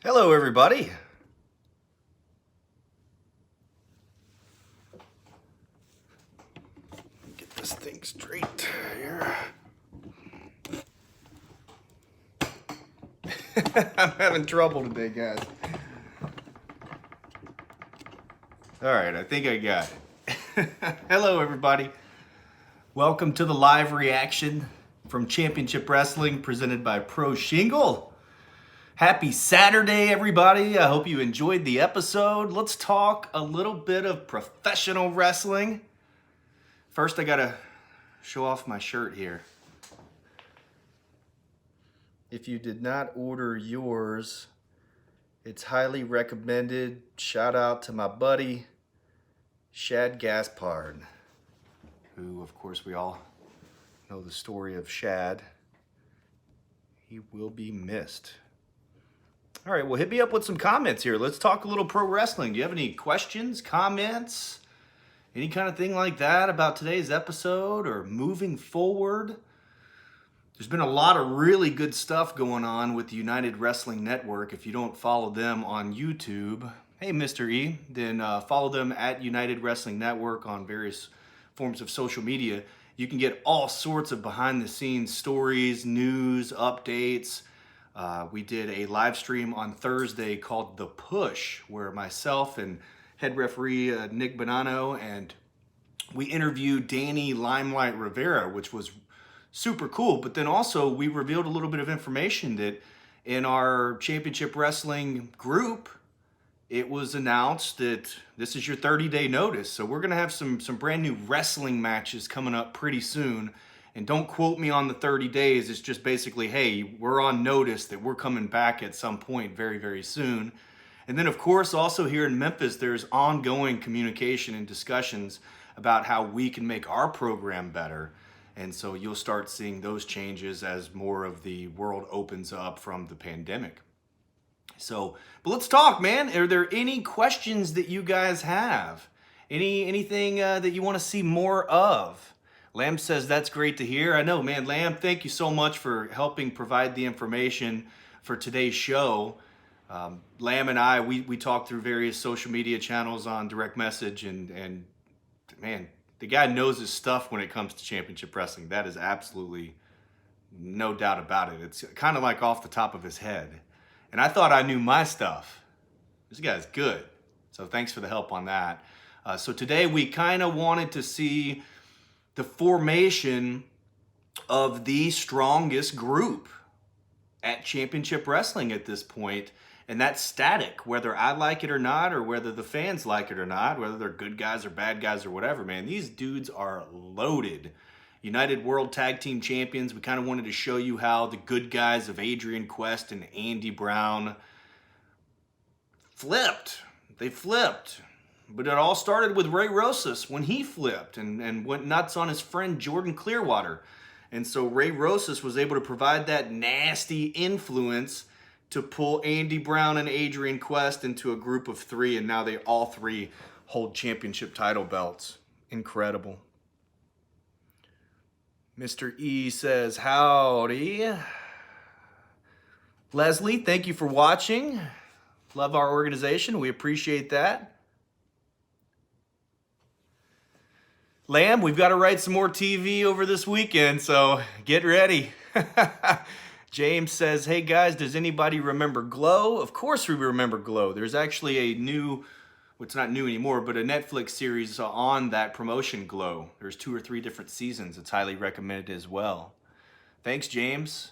Hello, everybody. Get this thing straight here. I'm having trouble today, guys. All right, I think I got it. Hello, everybody. Welcome to the live reaction from Championship Wrestling presented by Pro Shingle. Happy Saturday, everybody. I hope you enjoyed the episode. Let's talk a little bit of professional wrestling. First, I gotta show off my shirt here. If you did not order yours, it's highly recommended. Shout out to my buddy, Shad Gaspard, who, of course, we all know the story of Shad. He will be missed. All right, well, hit me up with some comments here. Let's talk a little pro wrestling. Do you have any questions, comments, any kind of thing like that about today's episode or moving forward? There's been a lot of really good stuff going on with the United Wrestling Network. If you don't follow them on YouTube, hey, Mr. E, then follow them at United Wrestling Network on various forms of social media. You can get all sorts of behind-the-scenes stories, news, updates. We did a live stream on Thursday called The Push, where myself and head referee Nick Bonanno and we interviewed Danny Limelight Rivera, which was super cool. But then also we revealed a little bit of information that in our Championship Wrestling group, it was announced that this is your 30-day notice. So we're going to have some brand new wrestling matches coming up pretty soon. And don't quote me on the 30 days. It's just basically, hey, we're on notice that we're coming back at some point very, very soon. And then, of course, also here in Memphis, there's ongoing communication and discussions about how we can make our program better. And so you'll start seeing those changes as more of the world opens up from the pandemic. So, but let's talk, man. Are there any questions that you guys have? Anything that you want to see more of? Lamb says, that's great to hear. I know, man. Lamb, thank you so much for helping provide the information for today's show. Lamb and I, we talked through various social media channels on direct message, and man, the guy knows his stuff when it comes to Championship Wrestling. That is absolutely no doubt about it. It's kind of like off the top of his head. And I thought I knew my stuff. This guy's good. So thanks for the help on that. So today we kind of wanted to see the formation of the strongest group at Championship Wrestling at this point. And that's static, whether I like it or not, or whether the fans like it or not, whether they're good guys or bad guys or whatever, man. These dudes are loaded. United World Tag Team Champions. We kind of wanted to show you how the good guys of Adrian Quest and Andy Brown flipped. They flipped. But it all started with Ray Rosas when he flipped and went nuts on his friend Jordan Clearwater. And so Ray Rosas was able to provide that nasty influence to pull Andy Brown and Adrian Quest into a group of three. And now they all three hold championship title belts. Incredible. Mr. E says, howdy. Leslie, thank you for watching. Love our organization. We appreciate that. Lamb, we've got to write some more TV over this weekend, so get ready. James says, hey guys, does anybody remember Glow? Of course we remember Glow. There's actually a new, well, it's not new anymore, but a Netflix series on that promotion, Glow. There's 2 or 3 different seasons. It's highly recommended as well. Thanks, James.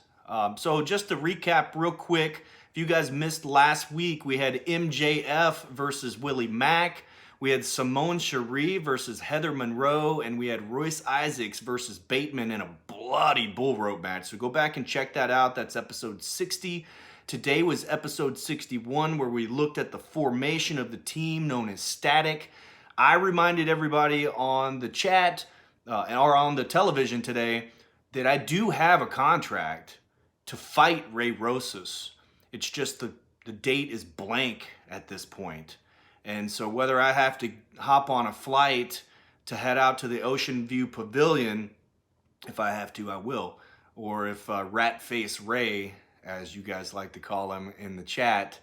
So just to recap real quick, if you guys missed last week, we had MJF versus Willie Mack. We had Simone Cherie versus Heather Monroe, and we had Royce Isaacs versus Bateman in a bloody bull rope match. So go back and check that out. That's episode 60. Today was episode 61, where we looked at the formation of the team known as Static. I reminded everybody on the chat or on the television today that I do have a contract to fight Ray Rosas. It's just the date is blank at this point. And so whether I have to hop on a flight to head out to the Ocean View Pavilion, if I have to, I will. Or if Rat Face Ray, as you guys like to call him in the chat,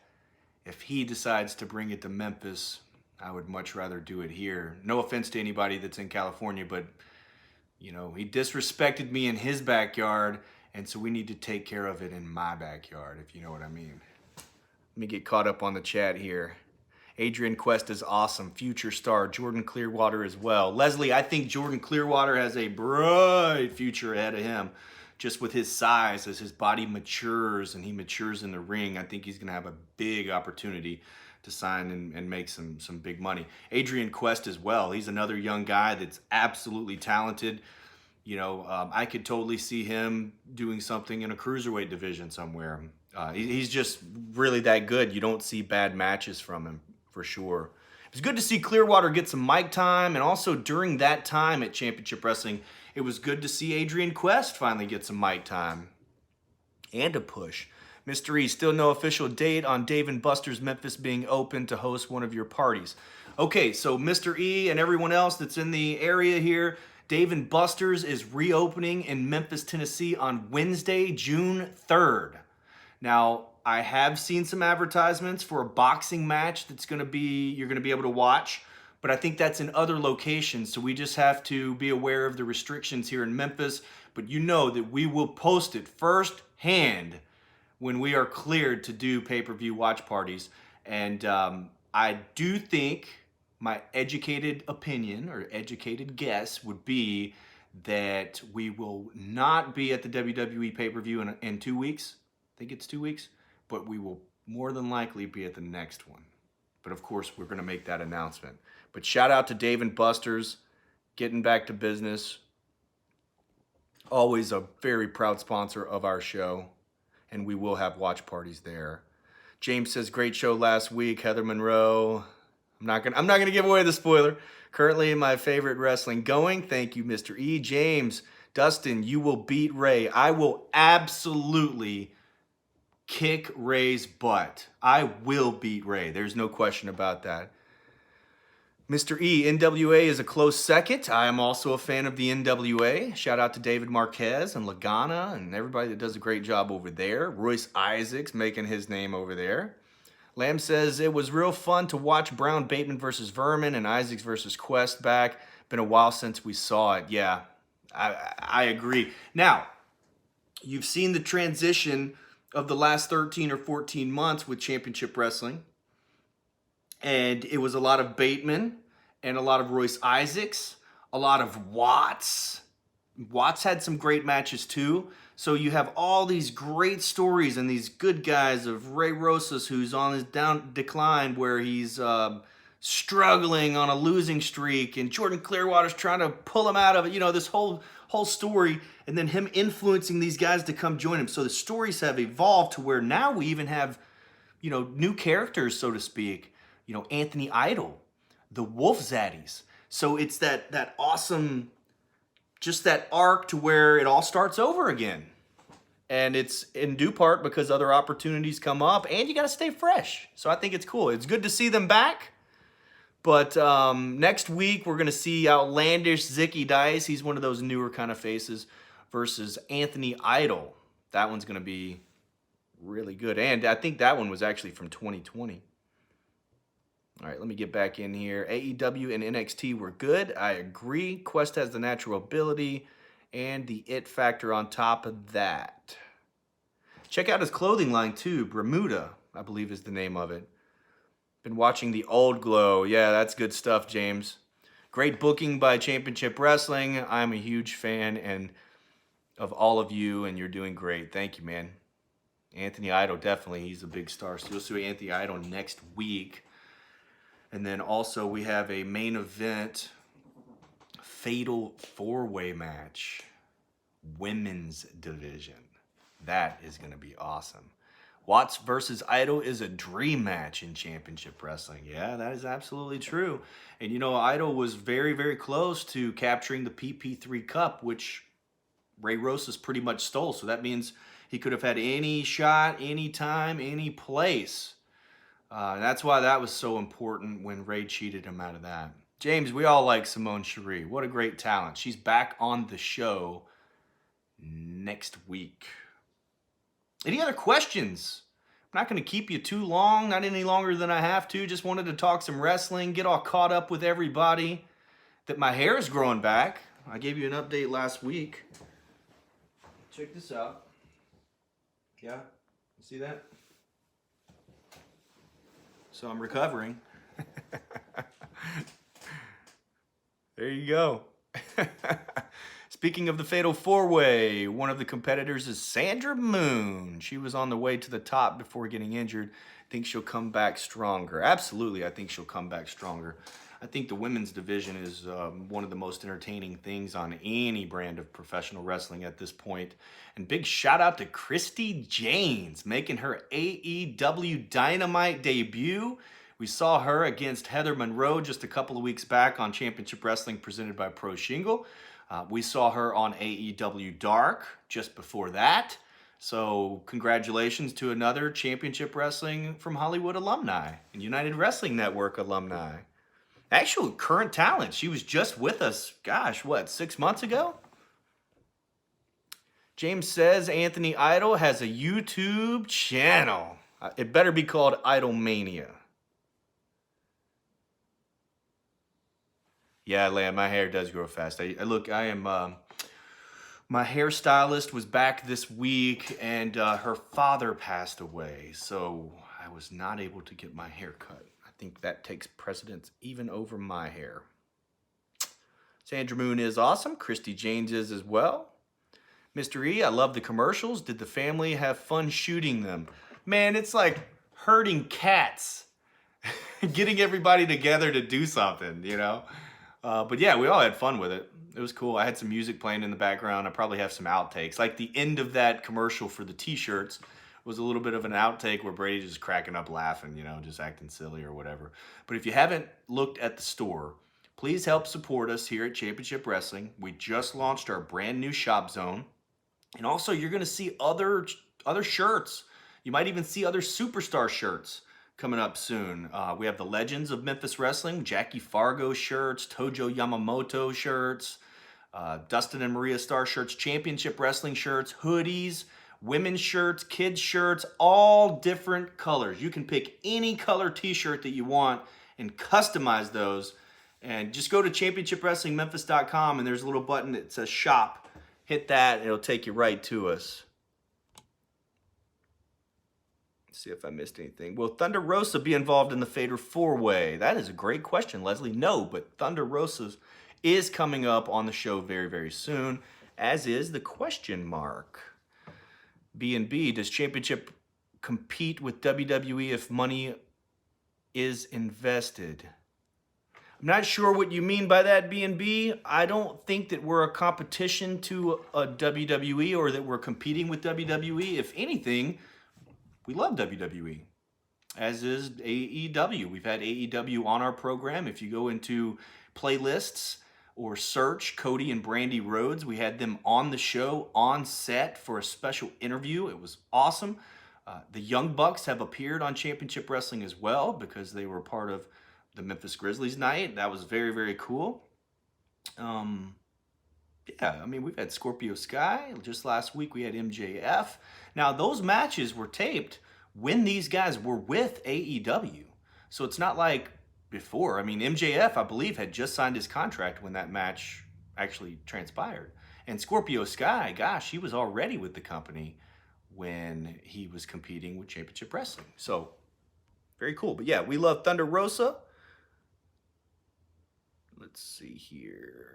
if he decides to bring it to Memphis, I would much rather do it here. No offense to anybody that's in California, but you know, he disrespected me in his backyard, and so we need to take care of it in my backyard, if you know what I mean. Let me get caught up on the chat here. Adrian Quest is awesome. Future star. Jordan Clearwater as well. Leslie, I think Jordan Clearwater has a bright future ahead of him. Just with his size, as his body matures and he matures in the ring, I think he's going to have a big opportunity to sign and make some big money. Adrian Quest as well. He's another young guy that's absolutely talented. You know, I could totally see him doing something in a cruiserweight division somewhere. He's just really that good. You don't see bad matches from him, for sure. It was good to see Clearwater get some mic time, and also during that time at Championship Wrestling, it was good to see Adrian Quest finally get some mic time and a push. Mr. E, still no official date on Dave & Buster's Memphis being open to host one of your parties. Okay, so Mr. E and everyone else that's in the area here, Dave & Buster's is reopening in Memphis, Tennessee on Wednesday, June 3rd. Now, I have seen some advertisements for a boxing match that's you're going to be able to watch, but I think that's in other locations, so we just have to be aware of the restrictions here in Memphis. But you know that we will post it firsthand when we are cleared to do pay-per-view watch parties. And I do think my educated opinion or educated guess would be that we will not be at the WWE pay-per-view in 2 weeks. I think it's 2 weeks, but we will more than likely be at the next one. But of course, we're going to make that announcement. But shout out to Dave & Buster's, getting back to business. Always a very proud sponsor of our show. And we will have watch parties there. James says, great show last week. Heather Monroe. I'm not gonna give away the spoiler. Currently my favorite wrestling going. Thank you, Mr. E. James, Dustin, you will beat Ray. I will absolutely kick Ray's butt. I will beat Ray. There's no question about that. Mr. E, NWA is a close second. I am also a fan of the NWA. Shout out to David Marquez and Lagana and everybody that does a great job over there. Royce Isaacs making his name over there. Lamb says, it was real fun to watch Brown Bateman versus Vermin and Isaacs versus Quest back. Been a while since we saw it. Yeah, I agree. Now, you've seen the transition of the last 13 or 14 months with Championship Wrestling. And it was a lot of Bateman and a lot of Royce Isaacs, a lot of Watts. Watts had some great matches too. So you have all these great stories and these good guys of Ray Rosas, who's on his decline where he's struggling on a losing streak, and Jordan Clearwater's trying to pull him out of it. You know, this whole story, and then him influencing these guys to come join him. So the stories have evolved to where now we even have, you know, new characters, so to speak. You know, Anthony Idol, the Wolf Zaddies. So it's that awesome, just that arc to where it all starts over again. And it's in due part because other opportunities come up and you got to stay fresh. So I think it's cool. It's good to see them back. But next week, we're going to see Outlandish Zicky Dice. He's one of those newer kind of faces versus Anthony Idol. That one's going to be really good. And I think that one was actually from 2020. All right, let me get back in here. AEW and NXT were good. I agree. Quest has the natural ability and the it factor on top of that. Check out his clothing line too. Bermuda, I believe is the name of it. Been watching the Old Glow. Yeah, that's good stuff, James. Great booking by Championship Wrestling. I'm a huge fan and of all of you, and you're doing great. Thank you, man. Anthony Idol, definitely. He's a big star. So you'll see Anthony Idol next week. And then also we have a main event, fatal four-way match, women's division. That is going to be awesome. Watts versus Idol is a dream match in Championship Wrestling. Yeah, that is absolutely true. And you know, Idol was very, very close to capturing the PP3 Cup, which Ray Rosas pretty much stole. So that means he could have had any shot, any time, any place. That's why that was so important when Ray cheated him out of that. James, we all like Simone Cherie. What a great talent. She's back on the show next week. Any other questions? I'm not going to keep you too long, not any longer than I have to. Just wanted to talk some wrestling, get all caught up with everybody. That my hair is growing back. I gave you an update last week. Check this out. Yeah, you see that? So I'm recovering. There you go. Speaking of the Fatal 4-Way, one of the competitors is Sandra Moon. She was on the way to the top before getting injured. I think she'll come back stronger. Absolutely, I think she'll come back stronger. I think the women's division is one of the most entertaining things on any brand of professional wrestling at this point. And big shout out to Christy Janes making her AEW Dynamite debut. We saw her against Heather Monroe just a couple of weeks back on Championship Wrestling presented by Pro Shingle. We saw her on AEW Dark just before that. So congratulations to another Championship Wrestling from Hollywood alumni and United Wrestling Network alumni. Actual current talent. She was just with us, gosh, what, 6 months ago? James says Anthony Idol has a YouTube channel. It better be called Idolmania. Yeah, Lamb, my hair does grow fast. I am, my hairstylist was back this week and her father passed away. So I was not able to get my hair cut. I think that takes precedence even over my hair. Sandra Moon is awesome. Christy Janes is as well. Mr. E, I love the commercials. Did the family have fun shooting them? Man, it's like herding cats. Getting everybody together to do something, you know? But yeah, we all had fun with it. It was cool. I had some music playing in the background. I probably have some outtakes. Like the end of that commercial for the t-shirts was a little bit of an outtake where Brady just cracking up laughing, you know, just acting silly or whatever. But if you haven't looked at the store, please help support us here at Championship Wrestling. We just launched our brand new shop zone. And also you're going to see other shirts. You might even see other superstar shirts coming up soon. We have the Legends of Memphis Wrestling, Jackie Fargo shirts, Tojo Yamamoto shirts, Dustin and Maria Star shirts, Championship Wrestling shirts, hoodies, women's shirts, kids shirts, all different colors. You can pick any color t-shirt that you want and customize those. And just go to championshipwrestlingmemphis.com and there's a little button that says shop. Hit that and it'll take you right to us. See if I missed anything. Will Thunder Rosa be involved in the Fatal 4-Way? That is a great question, Leslie. No, but Thunder Rosa is coming up on the show very, very soon, as is the question mark. B&B, does Championship compete with WWE if money is invested? I'm not sure what you mean by that, B&B. I don't think that we're a competition to a WWE or that we're competing with WWE. If anything, we love WWE, as is AEW. We've had AEW on our program. If you go into playlists or search Cody and Brandy Rhodes, we had them on the show, on set for a special interview. It was awesome. The Young Bucks have appeared on Championship Wrestling as well because they were part of the Memphis Grizzlies night. That was very, very cool. Yeah, I mean, we've had Scorpio Sky. Just last week we had MJF. Now, those matches were taped when these guys were with AEW. So it's not like before. I mean, MJF, I believe, had just signed his contract when that match actually transpired. And Scorpio Sky, gosh, he was already with the company when he was competing with Championship Wrestling. So, very cool. But yeah, we love Thunder Rosa. Let's see here.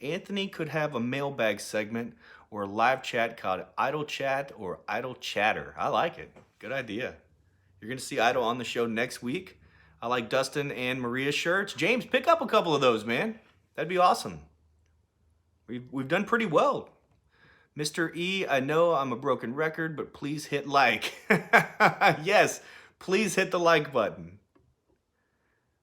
Anthony could have a mailbag segment or a live chat called Idol Chat or Idol Chatter. I like it. Good idea. You're going to see Idol on the show next week. I like Dustin and Maria shirts. James, pick up a couple of those, man. That'd be awesome. We've done pretty well. Mr. E, I know I'm a broken record, but please hit like. Yes, please hit the like button.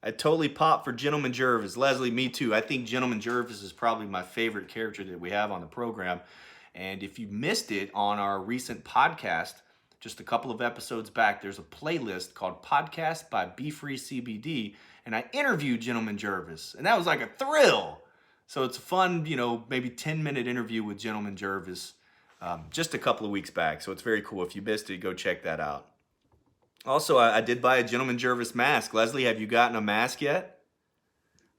I totally popped for Gentleman Jervis. Leslie, me too. I think Gentleman Jervis is probably my favorite character that we have on the program. And if you missed it on our recent podcast, just a couple of episodes back, there's a playlist called Podcast by Be Free CBD, and I interviewed Gentleman Jervis, and that was like a thrill. So it's a fun, maybe 10-minute interview with Gentleman Jervis just a couple of weeks back. So it's very cool. If you missed it, go check that out. Also, I did buy a Gentleman Jervis mask. Leslie, have you gotten a mask yet?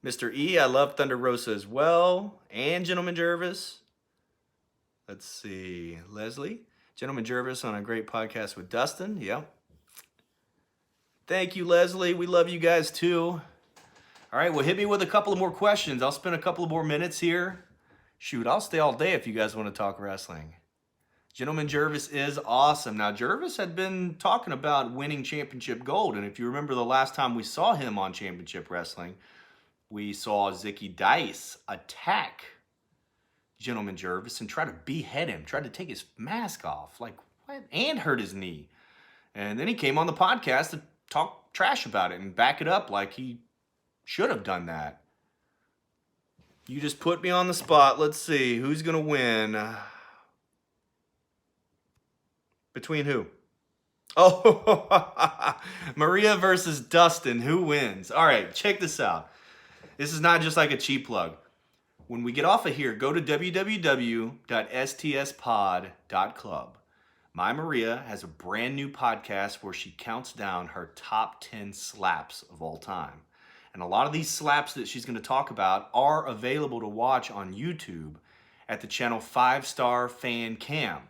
Mr. E, I love Thunder Rosa as well. And Gentleman Jervis. Let's see. Leslie. Gentleman Jervis on a great podcast with Dustin. Yep. Thank you, Leslie. We love you guys too. All right, well, hit me with a couple of more questions. I'll spend a couple of more minutes here. Shoot, I'll stay all day if you guys want to talk wrestling. Gentleman Jervis is awesome. Now, Jervis had been talking about winning championship gold, and if you remember the last time we saw him on Championship Wrestling, we saw Zicky Dice attack Gentleman Jervis and try to behead him, tried to take his mask off, like, what? And hurt his knee. And then he came on the podcast to talk trash about it and back it up like he should have done that. You just put me on the spot. Let's see. Who's going to win? Between who? Oh, Maria versus Dustin. Who wins? All right, check this out. This is not just like a cheap plug. When we get off of here, go to www.stspod.club. My Maria has a brand new podcast where she counts down her top 10 slaps of all time. And a lot of these slaps that she's going to talk about are available to watch on YouTube at the channel 5-Star Fan Cam.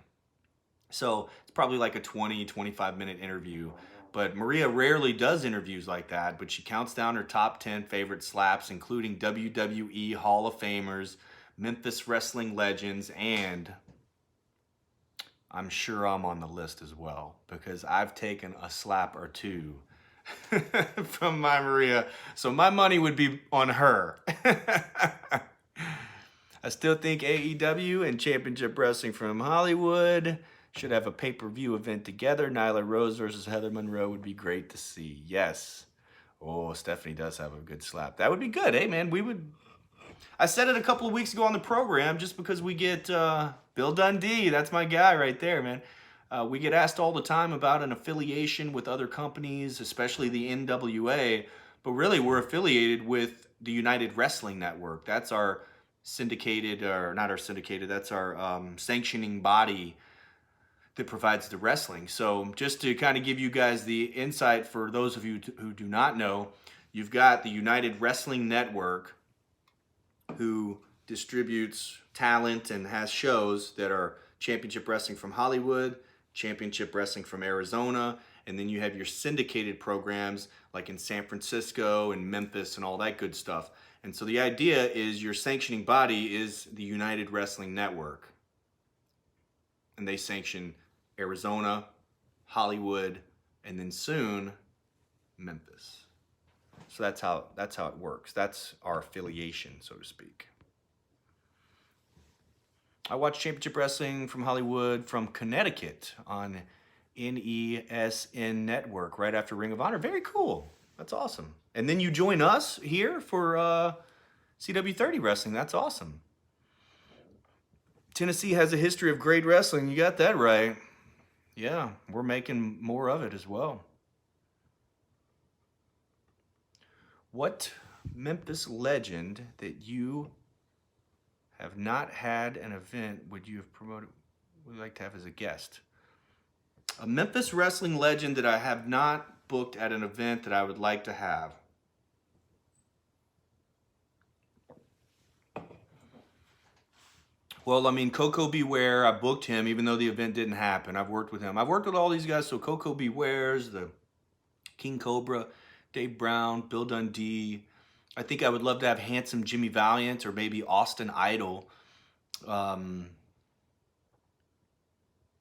So it's probably like a 20, 25-minute interview. But Maria rarely does interviews like that, but she counts down her top 10 favorite slaps, including WWE Hall of Famers, Memphis wrestling legends, and I'm sure I'm on the list as well because I've taken a slap or two from my Maria. So my money would be on her. I still think AEW and Championship Wrestling from Hollywood should have a pay-per-view event together. Nyla Rose versus Heather Monroe would be great to see. Yes. Oh, Stephanie does have a good slap. That would be good, eh, man? I said it a couple of weeks ago on the program just because we get Bill Dundee. That's my guy right there, man. We get asked all the time about an affiliation with other companies, especially the NWA. But really, we're affiliated with the United Wrestling Network. That's our syndicated, or not our syndicated, that's our sanctioning body that provides the wrestling. So just to kind of give you guys the insight for those of you who do not know, you've got the United Wrestling Network who distributes talent and has shows that are Championship Wrestling from Hollywood, Championship Wrestling from Arizona, and then you have your syndicated programs like in San Francisco and Memphis and all that good stuff. And so the idea is your sanctioning body is the United Wrestling Network. And they sanction Arizona, Hollywood, and then soon Memphis. So that's how it works. That's our affiliation, so to speak. I watch Championship Wrestling from Hollywood from Connecticut on NESN Network right after Ring of Honor. Very cool. That's awesome. And then you join us here for CW30 Wrestling. That's awesome. Tennessee has a history of great wrestling. You got that right. Yeah, we're making more of it as well. What Memphis legend that you have not had an event would you have promoted, would like to have as a guest? A Memphis wrestling legend that I have not booked at an event that I would like to have. Well, I mean, Coco Beware, I booked him even though the event didn't happen. I've worked with him. I've worked with all these guys, so Coco Beware's, the King Cobra, Dave Brown, Bill Dundee. I think I would love to have Handsome Jimmy Valiant or maybe Austin Idol. And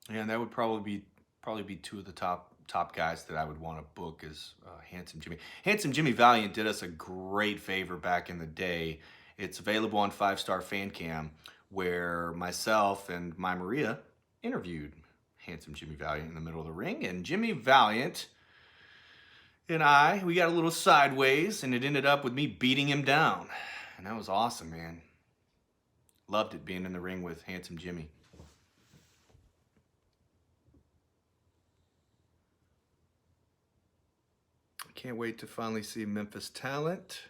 that would probably be two of the top guys that I would want to book is Handsome Jimmy. Handsome Jimmy Valiant did us a great favor back in the day. It's available on 5-Star Fan Cam, where myself and my Maria interviewed Handsome Jimmy Valiant in the middle of the ring. And Jimmy Valiant and we got a little sideways, and it ended up with me beating him down. And that was awesome, man. Loved it being in the ring with Handsome Jimmy. Can't wait to finally see Memphis talent.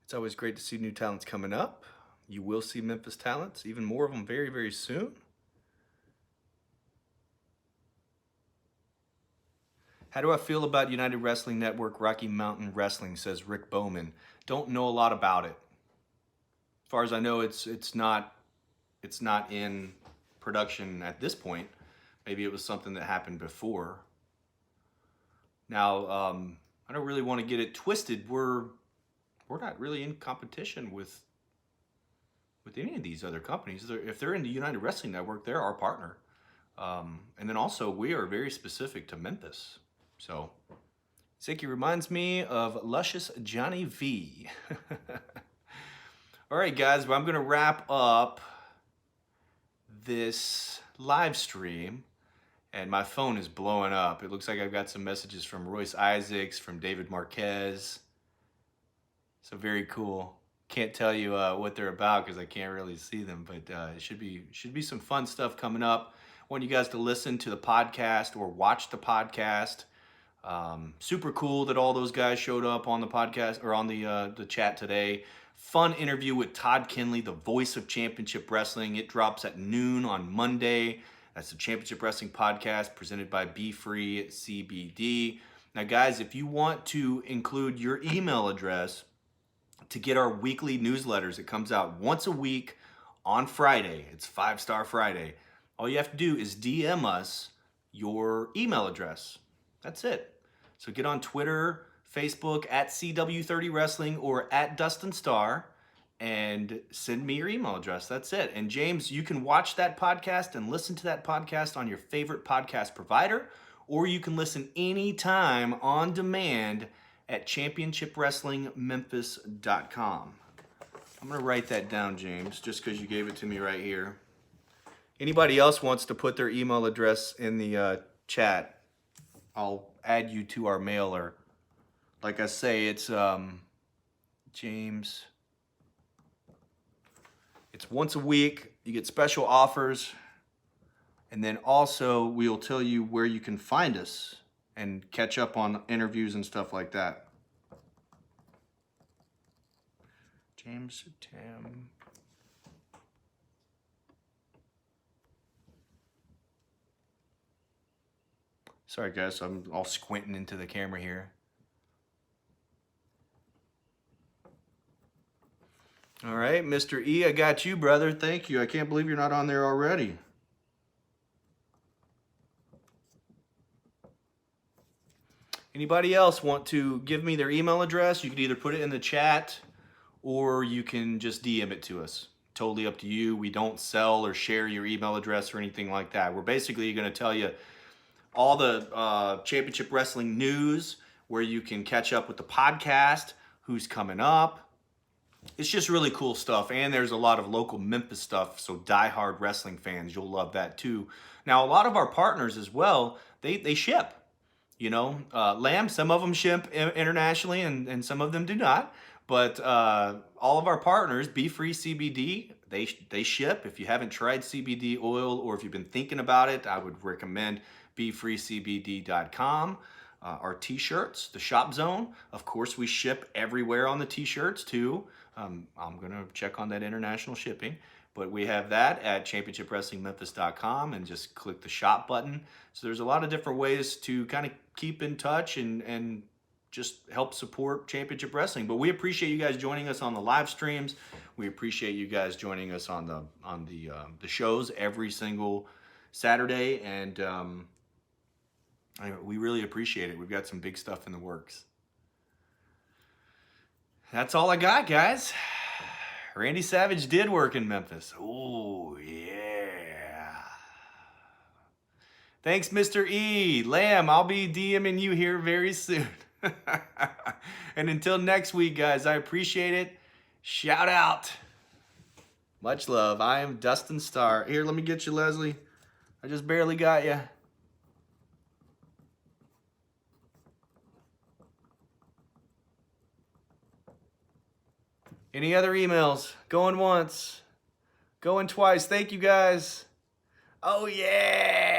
It's always great to see new talents coming up. You will see Memphis talents, even more of them very, very soon. How do I feel about United Wrestling Network Rocky Mountain Wrestling, says Rick Bowman. Don't know a lot about it. As far as I know, it's not in production at this point. Maybe it was something that happened before. Now, I don't really want to get it twisted. We're not really in competition with any of these other companies. If they're in the United Wrestling Network, they're our partner. And then also, we are very specific to Memphis. So, Ziki reminds me of Luscious Johnny V. All right, guys, well, I'm going to wrap up this live stream, and my phone is blowing up. It looks like I've got some messages from Royce Isaacs, from David Marquez. So very cool. Can't tell you what they're about because I can't really see them, but it should be some fun stuff coming up. I want you guys to listen to the podcast or watch the podcast. Super cool that all those guys showed up on the podcast or on the chat today. Fun interview with Todd Kinley, the voice of Championship Wrestling. It drops at noon on Monday. That's the Championship Wrestling podcast presented by Be Free CBD. Now, guys, if you want to include your email address to get our weekly newsletters, it comes out once a week on Friday. It's 5 Star Friday. All you have to do is DM us your email address. That's it. So get on Twitter, Facebook at CW30 Wrestling or at Dustin Starr and send me your email address. That's it. And James, you can watch that podcast and listen to that podcast on your favorite podcast provider, or you can listen anytime on demand at championshipwrestlingmemphis.com. I'm going to write that down, James, just because you gave it to me right here. Anybody else wants to put their email address in the chat, I'll add you to our mailer. Like I say, it's James. It's once a week. You get special offers. And then also we'll tell you where you can find us and catch up on interviews and stuff like that. James Tam. Sorry guys, I'm all squinting into the camera here. All right, Mr. E, I got you, brother. Thank you. I can't believe you're not on there already. Anybody else want to give me their email address? You can either put it in the chat or you can just DM it to us. Totally up to you. We don't sell or share your email address or anything like that. We're basically going to tell you all the Championship Wrestling news, where you can catch up with the podcast, who's coming up. It's just really cool stuff, and there's a lot of local Memphis stuff, so diehard wrestling fans, you'll love that too. Now, a lot of our partners as well, they ship. You know, Lamb, some of them ship internationally, and some of them do not. But all of our partners, Be Free CBD, they ship. If you haven't tried CBD oil, or if you've been thinking about it, I would recommend BeFreeCBD.com. Our t-shirts, the Shop Zone, of course, we ship everywhere on the t-shirts too. I'm gonna check on that international shipping, but we have that at ChampionshipWrestlingMemphis.com, and just click the shop button. So there's a lot of different ways to kind of keep in touch and just help support Championship Wrestling. But we appreciate you guys joining us on the live streams. We appreciate you guys joining us on the shows every single Saturday, and we really appreciate it. We've got some big stuff in the works. That's all I got, guys. Randy Savage did work in Memphis. Oh, yeah. Thanks, Mr. E. Lamb, I'll be DMing you here very soon. And until next week, guys, I appreciate it. Shout out. Much love. I am Dustin Starr. Here, let me get you, Leslie. I just barely got you. Any other emails? Going once. Going twice. Thank you, guys. Oh, yeah.